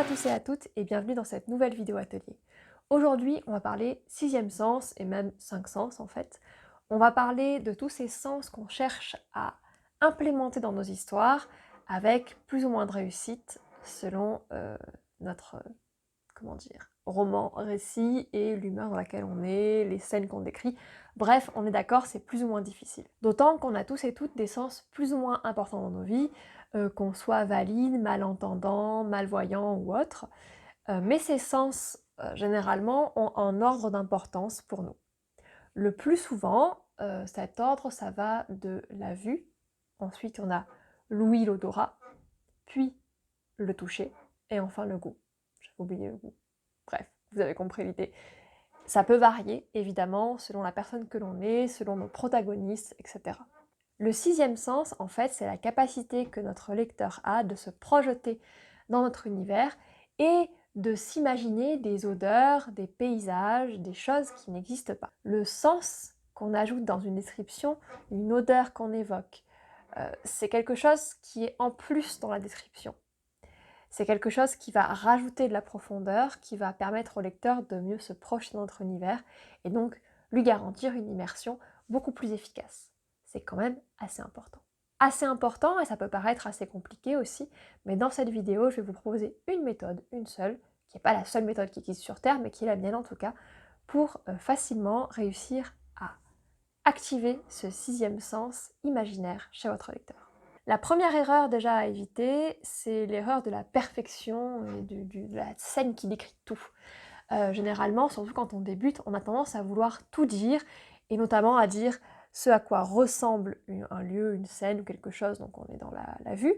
tous et à toutes et bienvenue dans cette nouvelle vidéo atelier. Aujourd'hui, on va parler sixième sens et même cinq sens en fait. On va parler de tous ces sens qu'on cherche à implémenter dans nos histoires avec plus ou moins de réussite selon notre roman, récit et l'humeur dans laquelle on est, les scènes qu'on décrit. Bref, on est d'accord, c'est plus ou moins difficile. D'autant qu'on a tous et toutes des sens plus ou moins importants dans nos vies, qu'on soit valide, malentendant, malvoyant ou autre. Mais ces sens, généralement, ont un ordre d'importance pour nous. Le plus souvent, cet ordre, ça va de la vue, ensuite on a l'ouïe, l'odorat, puis le toucher, et enfin le goût. J'avais oublié le goût. Bref, vous avez compris l'idée. Ça peut varier, évidemment, selon la personne que l'on est, selon nos protagonistes, etc. Le sixième sens, en fait, c'est la capacité que notre lecteur a de se projeter dans notre univers et de s'imaginer des odeurs, des paysages, des choses qui n'existent pas. Le sens qu'on ajoute dans une description, une odeur qu'on évoque, c'est quelque chose qui est en plus dans la description. C'est quelque chose qui va rajouter de la profondeur, qui va permettre au lecteur de mieux se projeter dans notre univers et donc lui garantir une immersion beaucoup plus efficace. C'est quand même assez important. Assez important, et ça peut paraître assez compliqué aussi, mais dans cette vidéo, je vais vous proposer une méthode, une seule, qui n'est pas la seule méthode qui existe sur Terre, mais qui est la mienne en tout cas, pour facilement réussir à activer ce sixième sens imaginaire chez votre lecteur. La première erreur déjà à éviter, c'est l'erreur de la perfection et de la scène qui décrit tout. Généralement, surtout quand on débute, on a tendance à vouloir tout dire, et notamment à dire ce à quoi ressemble un lieu, une scène ou quelque chose, donc on est dans la vue,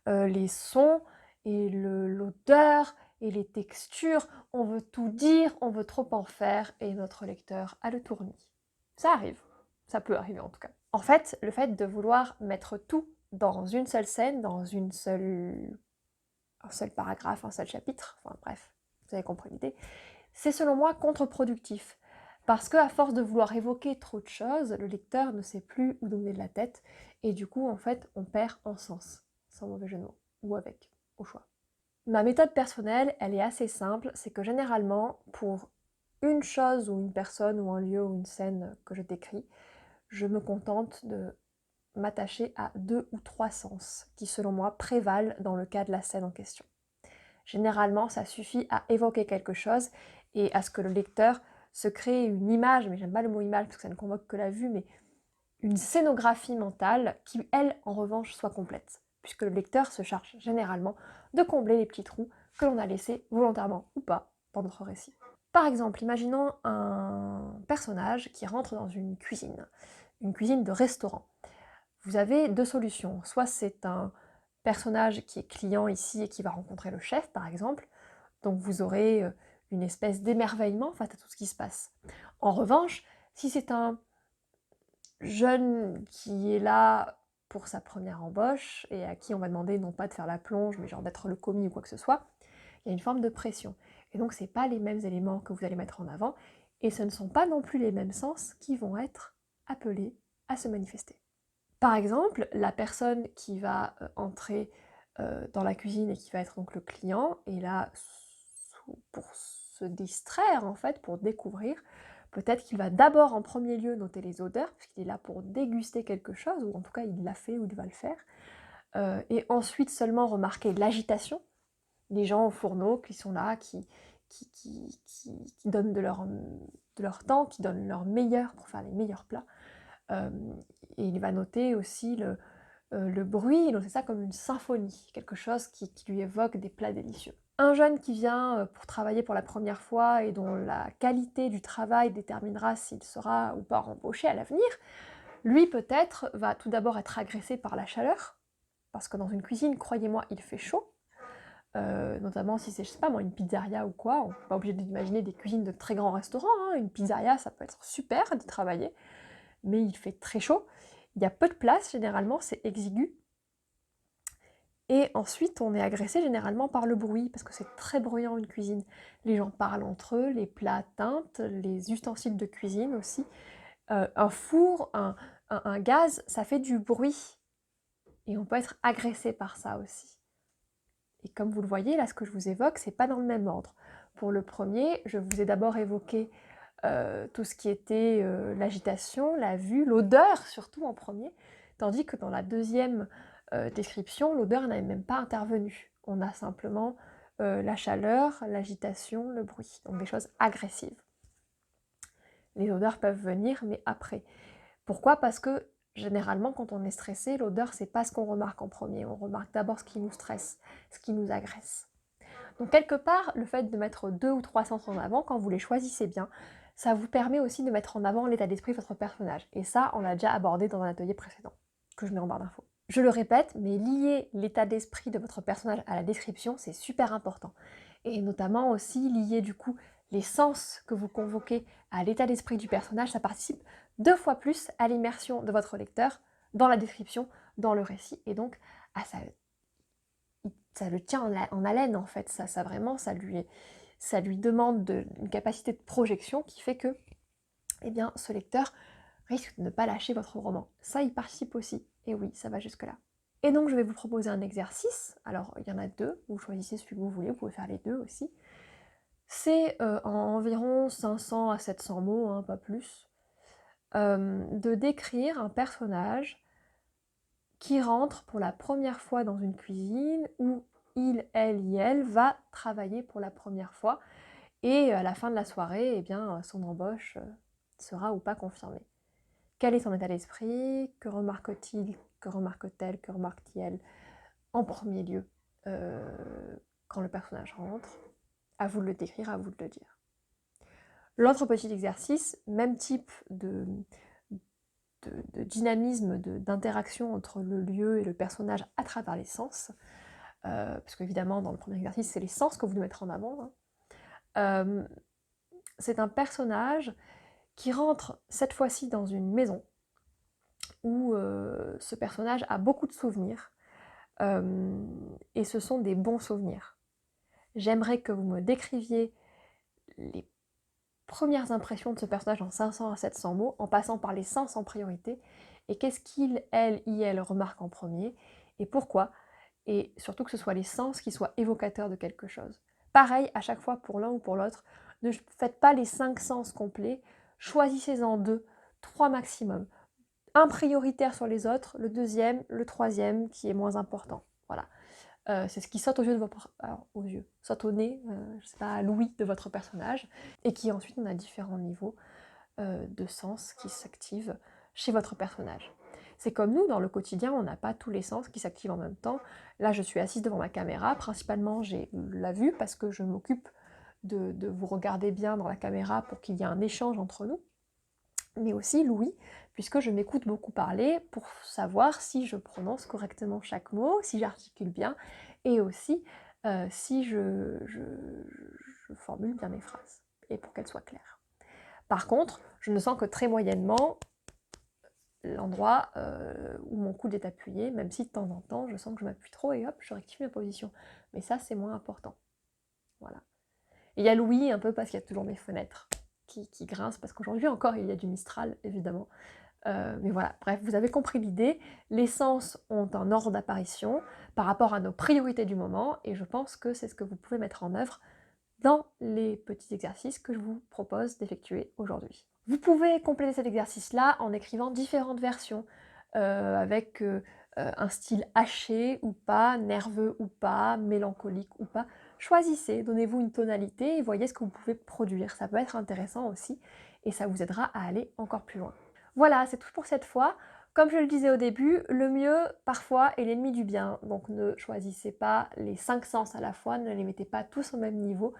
les sons et l'odeur et les textures, on veut tout dire, on veut trop en faire, et notre lecteur a le tournis. Ça arrive, ça peut arriver en tout cas. En fait, le fait de vouloir mettre tout dans une seule scène, dans un seul paragraphe, un seul chapitre, enfin bref, vous avez compris l'idée, c'est selon moi contre-productif. Parce qu'à force de vouloir évoquer trop de choses, le lecteur ne sait plus où donner de la tête, et du coup, en fait, on perd en sens, sans mauvais jeu de mots, ou avec, au choix. Ma méthode personnelle, elle est assez simple, c'est que généralement, pour une chose ou une personne ou un lieu ou une scène que je décris, je me contente de m'attacher à 2 ou 3 sens qui, selon moi, prévalent dans le cas de la scène en question. Généralement, ça suffit à évoquer quelque chose et à ce que le lecteur se crée une image, mais j'aime pas le mot image parce que ça ne convoque que la vue, mais une scénographie mentale qui, elle, en revanche, soit complète, puisque le lecteur se charge généralement de combler les petits trous que l'on a laissés volontairement ou pas dans notre récit. Par exemple, imaginons un personnage qui rentre dans une cuisine de restaurant. Vous avez deux solutions. Soit c'est un personnage qui est client ici et qui va rencontrer le chef, par exemple. Donc vous aurez une espèce d'émerveillement face à tout ce qui se passe. En revanche, si c'est un jeune qui est là pour sa première embauche et à qui on va demander non pas de faire la plonge, mais genre d'être le commis ou quoi que ce soit, il y a une forme de pression. Et donc c'est pas les mêmes éléments que vous allez mettre en avant, et ce ne sont pas non plus les mêmes sens qui vont être appelés à se manifester. Par exemple, la personne qui va entrer dans la cuisine et qui va être donc le client est là pour se distraire en fait, pour découvrir. Peut-être qu'il va d'abord en premier lieu noter les odeurs, puisqu'il est là pour déguster quelque chose, ou en tout cas il l'a fait ou il va le faire. Et ensuite seulement remarquer l'agitation, les gens au fourneau qui sont là, qui donnent de leur temps, qui donnent leur meilleur pour faire les meilleurs plats. Et il va noter aussi le bruit, il noter ça comme une symphonie, quelque chose qui lui évoque des plats délicieux. Un jeune qui vient pour travailler pour la première fois et dont la qualité du travail déterminera s'il sera ou pas embauché à l'avenir, lui peut-être va tout d'abord être agressé par la chaleur, parce que dans une cuisine, croyez-moi, il fait chaud, notamment si c'est, je sais pas moi, une pizzeria ou quoi, on n'est pas obligé d'imaginer des cuisines de très grands restaurants, hein. Une pizzeria ça peut être super d'y travailler, mais il fait très chaud, il y a peu de place généralement, c'est exigu, et ensuite on est agressé généralement par le bruit, parce que c'est très bruyant une cuisine. Les gens parlent entre eux, les plats tintent, les ustensiles de cuisine aussi. Un four, un gaz, ça fait du bruit, et on peut être agressé par ça aussi. Et comme vous le voyez, là, ce que je vous évoque, c'est pas dans le même ordre. Pour le premier, je vous ai d'abord évoqué tout ce qui était l'agitation, la vue, l'odeur surtout en premier, tandis que dans la deuxième description, l'odeur n'avait même pas intervenu. On a simplement la chaleur, l'agitation, le bruit, donc des choses agressives. Les odeurs peuvent venir, mais après. Pourquoi? Parce que généralement, quand on est stressé, l'odeur, c'est pas ce qu'on remarque en premier. On remarque d'abord ce qui nous stresse, ce qui nous agresse. Donc quelque part, le fait de mettre 2 ou 3 sens en avant, quand vous les choisissez bien, ça vous permet aussi de mettre en avant l'état d'esprit de votre personnage. Et ça, on l'a déjà abordé dans un atelier précédent, que je mets en barre d'infos. Je le répète, mais lier l'état d'esprit de votre personnage à la description, c'est super important. Et notamment aussi lier du coup les sens que vous convoquez à l'état d'esprit du personnage, ça participe 2 fois plus à l'immersion de votre lecteur dans la description, dans le récit, et donc à ça le tient en haleine en fait, ça vraiment, ça lui demande une capacité de projection qui fait que, eh bien, ce lecteur risque de ne pas lâcher votre roman. Ça y participe aussi, et oui, ça va jusque-là. Et donc je vais vous proposer un exercice, alors il y en a 2, vous choisissez celui que vous voulez, vous pouvez faire les 2 aussi. C'est en environ 500 à 700 mots, hein, pas plus, de décrire un personnage qui rentre pour la première fois dans une cuisine où il, elle, y elle va travailler pour la première fois et à la fin de la soirée, eh bien, son embauche sera ou pas confirmée. Quel est son état d'esprit? Que remarque-t-il? Que remarque-t-elle? Que remarque-t-elle en premier lieu quand le personnage rentre? À vous de le décrire, à vous de le dire. L'autre petit exercice, même type de dynamisme, d'interaction entre le lieu et le personnage à travers les sens, parce qu'évidemment dans le premier exercice c'est les sens que vous devez mettre en avant, hein. C'est un personnage qui rentre cette fois-ci dans une maison où ce personnage a beaucoup de souvenirs, et ce sont des bons souvenirs. J'aimerais que vous me décriviez les premières impressions de ce personnage en 500 à 700 mots, en passant par les sens en priorité, et qu'est-ce qu'il, elle, y elle remarque en premier, et pourquoi, et surtout que ce soit les sens qui soient évocateurs de quelque chose. Pareil, à chaque fois pour l'un ou pour l'autre, ne faites pas les 5 sens complets, choisissez-en 2, 3 maximum. Un prioritaire sur les autres, le deuxième, le troisième qui est moins important. Voilà. C'est ce qui saute aux yeux de votre... Alors, aux yeux, saute au nez, je sais pas, à l'ouïe de votre personnage, et qui ensuite on a différents niveaux de sens qui s'activent chez votre personnage. C'est comme nous, dans le quotidien, on n'a pas tous les sens qui s'activent en même temps. Là, je suis assise devant ma caméra, principalement j'ai la vue parce que je m'occupe de vous regarder bien dans la caméra pour qu'il y ait un échange entre nous, mais aussi l'ouïe, puisque je m'écoute beaucoup parler pour savoir si je prononce correctement chaque mot, si j'articule bien, et aussi si je formule bien mes phrases, et pour qu'elles soient claires. Par contre, je ne sens que très moyennement l'endroit où mon coude est appuyé, même si de temps en temps, je sens que je m'appuie trop et hop, je rectifie ma position. Mais ça, c'est moins important. Voilà. Et il y a l'ouïe, un peu parce qu'il y a toujours mes fenêtres qui grincent, parce qu'aujourd'hui encore, il y a du Mistral, évidemment. Mais voilà, bref, vous avez compris l'idée. Les sens ont un ordre d'apparition par rapport à nos priorités du moment, et je pense que c'est ce que vous pouvez mettre en œuvre dans les petits exercices que je vous propose d'effectuer aujourd'hui. Vous pouvez compléter cet exercice-là en écrivant différentes versions, avec un style haché ou pas, nerveux ou pas, mélancolique ou pas. Choisissez, donnez-vous une tonalité et voyez ce que vous pouvez produire. Ça peut être intéressant aussi et ça vous aidera à aller encore plus loin. Voilà, c'est tout pour cette fois. Comme je le disais au début, le mieux, parfois, est l'ennemi du bien. Donc ne choisissez pas les 5 sens à la fois, ne les mettez pas tous au même niveau.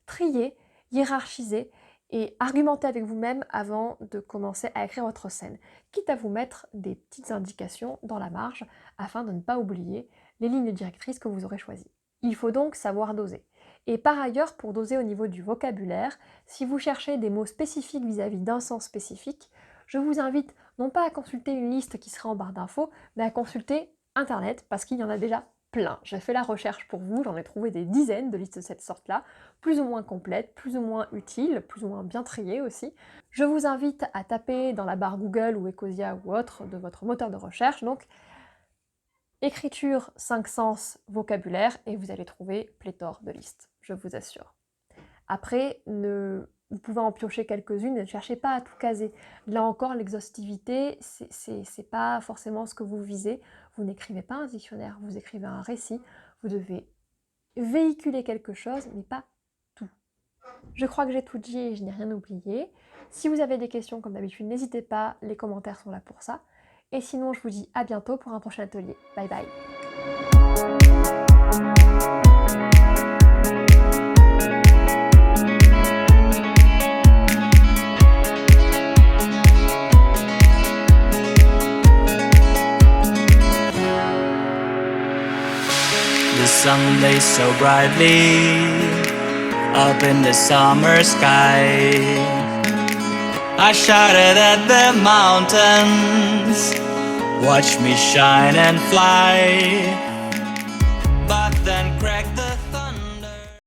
Triez, hiérarchisez et argumentez avec vous-même avant de commencer à écrire votre scène, quitte à vous mettre des petites indications dans la marge afin de ne pas oublier les lignes directrices que vous aurez choisies. Il faut donc savoir doser. Et par ailleurs, pour doser au niveau du vocabulaire, si vous cherchez des mots spécifiques vis-à-vis d'un sens spécifique, je vous invite non pas à consulter une liste qui sera en barre d'infos, mais à consulter Internet, parce qu'il y en a déjà plein. J'ai fait la recherche pour vous, j'en ai trouvé des dizaines de listes de cette sorte-là, plus ou moins complètes, plus ou moins utiles, plus ou moins bien triées aussi. Je vous invite à taper dans la barre Google ou Ecosia ou autre de votre moteur de recherche, donc écriture, 5 sens, vocabulaire, et vous allez trouver pléthore de listes, je vous assure. Après, vous pouvez en piocher quelques-unes, ne cherchez pas à tout caser. Là encore, l'exhaustivité, c'est pas forcément ce que vous visez. Vous n'écrivez pas un dictionnaire, vous écrivez un récit. Vous devez véhiculer quelque chose, mais pas tout. Je crois que j'ai tout dit et je n'ai rien oublié. Si vous avez des questions, comme d'habitude, n'hésitez pas, les commentaires sont là pour ça. Et sinon, je vous dis à bientôt pour un prochain atelier. Bye bye. The sun blazed so brightly up in the summer sky. I shouted at the mountains, watch me shine and fly.